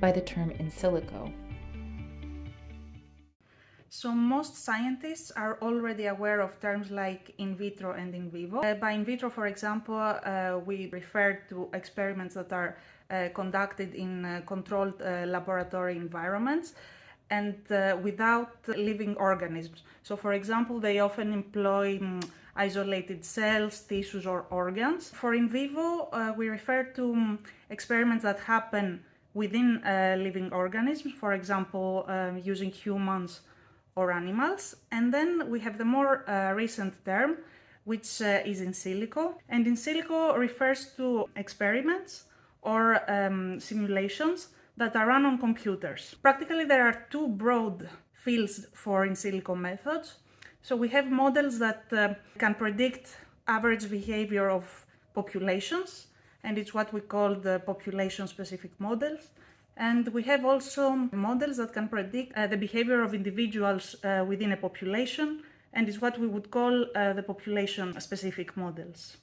by the term in silico? So most scientists are already aware of terms like in vitro and in vivo. By in vitro, for example, we refer to experiments that are conducted in controlled laboratory environments and without living organisms. So for example, they often employ isolated cells, tissues, or organs. For in vivo, we refer to experiments that happen within living organisms, for example, using humans or animals. And then we have the more recent term, which is in silico. And in silico refers to experiments or simulations that are run on computers. Practically, there are two broad fields for in silico methods. So we have models that can predict average behavior of populations, and it's what we call the population-specific models. And we have also models that can predict the behavior of individuals within a population, and it's what we would call the population-specific models.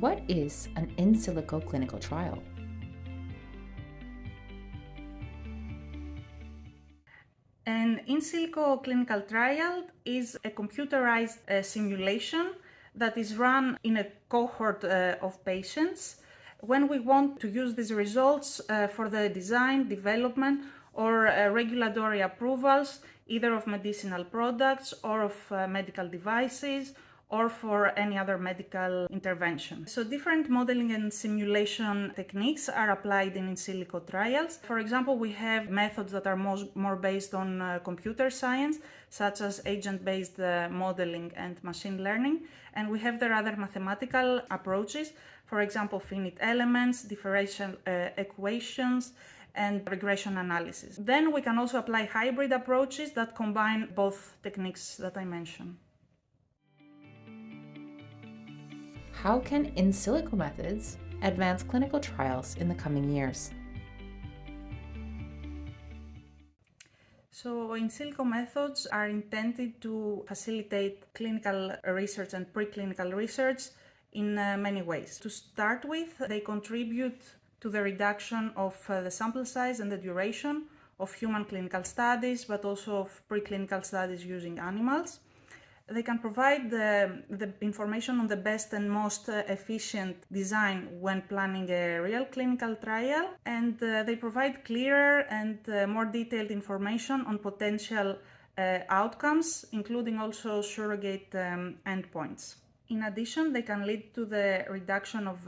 What is an in silico clinical trial? An in silico clinical trial is a computerized simulation that is run in a cohort of patients when we want to use these results for the design, development, or regulatory approvals, either of medicinal products or of medical devices, or for any other medical intervention. So different modeling and simulation techniques are applied in silico trials. For example, we have methods that are more based on computer science, such as agent-based modeling and machine learning. And we have the rather mathematical approaches, for example, finite elements, differential equations, and regression analysis. Then we can also apply hybrid approaches that combine both techniques that I mentioned. How can in silico methods advance clinical trials in the coming years? So in silico methods are intended to facilitate clinical research and preclinical research in many ways. To start with, they contribute to the reduction of the sample size and the duration of human clinical studies, but also of preclinical studies using animals. They can provide the information on the best and most efficient design when planning a real clinical trial, and they provide clearer and more detailed information on potential outcomes, including also surrogate endpoints. In addition, they can lead to the reduction of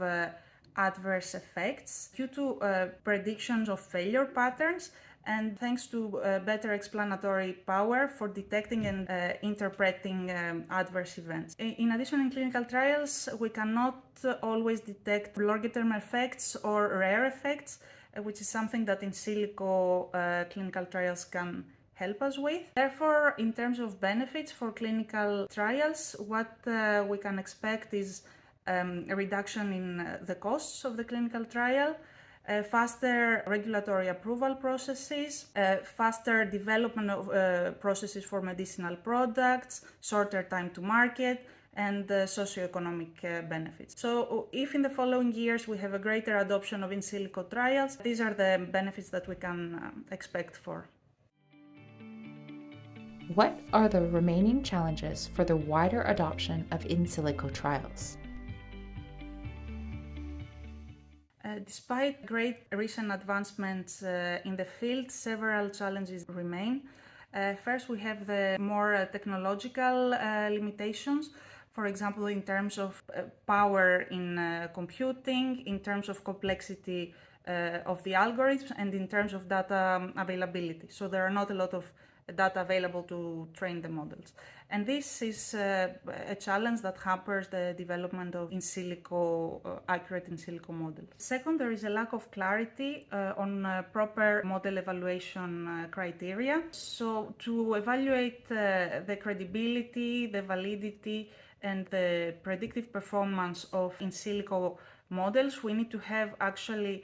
adverse effects due to predictions of failure patterns, and thanks to better explanatory power for detecting and interpreting adverse events. In addition, in clinical trials, we cannot always detect longer-term effects or rare effects, which is something that in silico clinical trials can help us with. Therefore, in terms of benefits for clinical trials, what we can expect is a reduction in the costs of the clinical trial, faster regulatory approval processes, faster development of processes for medicinal products, shorter time to market, and socioeconomic benefits. So if in the following years we have a greater adoption of in silico trials, these are the benefits that we can expect for. What are the remaining challenges for the wider adoption of in silico trials? Despite great recent advancements in the field, several challenges remain. First, we have the more technological limitations, for example, in terms of power in computing, in terms of complexity of the algorithms, and in terms of data availability. So there are not a lot of data available to train the models. And this is a challenge that hampers the development of in silico, accurate in silico models. Second, there is a lack of clarity on proper model evaluation criteria. So to evaluate the credibility, the validity, and the predictive performance of in silico models, we need to have actually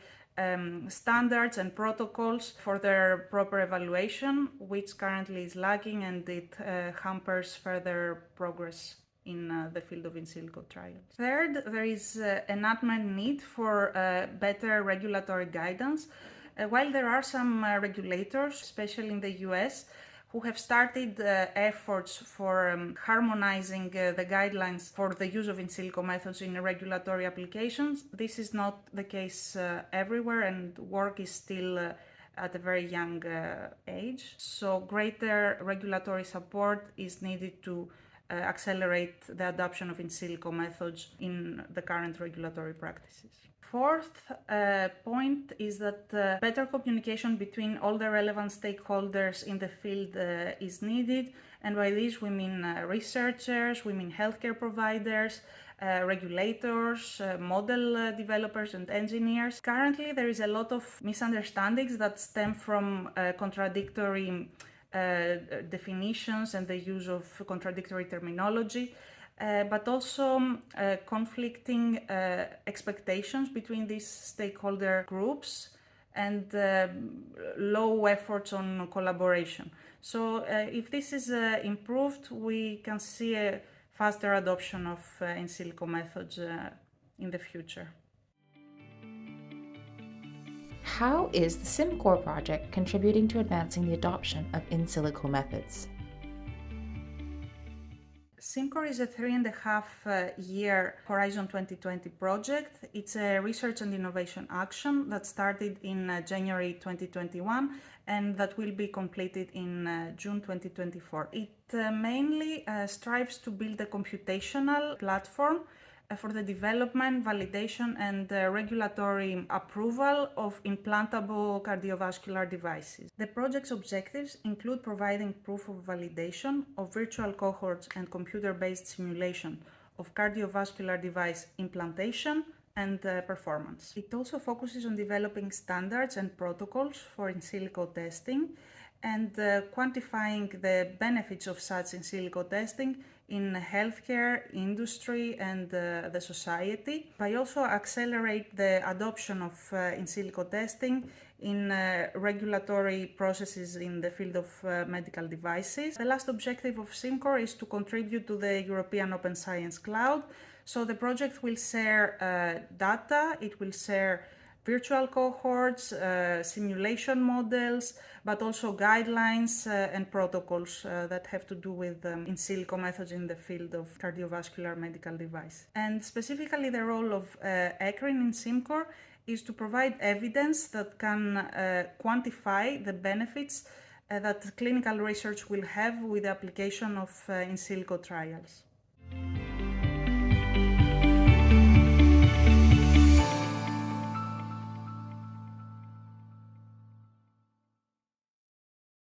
standards and protocols for their proper evaluation, which currently is lacking, and it hampers further progress in the field of in silico trials. Third, there is an unmet need for better regulatory guidance. While there are some regulators, especially in the US, who have started efforts for harmonizing the guidelines for the use of in silico methods in regulatory applications, this is not the case everywhere, and work is still at a very young age. So greater regulatory support is needed to accelerate the adoption of in silico methods in the current regulatory practices. Fourth point is that better communication between all the relevant stakeholders in the field is needed, and by this we mean researchers, we mean healthcare providers, regulators, model developers and engineers. Currently there is a lot of misunderstandings that stem from contradictory definitions and the use of contradictory terminology. But also conflicting expectations between these stakeholder groups and low efforts on collaboration. So if this is improved, we can see a faster adoption of in silico methods in the future. How is the SIMCor project contributing to advancing the adoption of in silico methods? SIMCor is a 3.5-year Horizon 2020 project. It's a research and innovation action that started in January 2021 and that will be completed in June 2024. It mainly strives to build a computational platform for the development, validation, and regulatory approval of implantable cardiovascular devices. The project's objectives include providing proof of validation of virtual cohorts and computer-based simulation of cardiovascular device implantation and performance. It also focuses on developing standards and protocols for in silico testing and quantifying the benefits of such in silico testing in healthcare, industry, and the society, by also accelerate the adoption of in silico testing in regulatory processes in the field of medical devices. The last objective of SIMCor is to contribute to the European Open Science Cloud. So the project will share data, it will share virtual cohorts, simulation models, but also guidelines and protocols that have to do with in silico methods in the field of cardiovascular medical device. And specifically the role of ECRIN in SIMCor is to provide evidence that can quantify the benefits that clinical research will have with the application of in silico trials.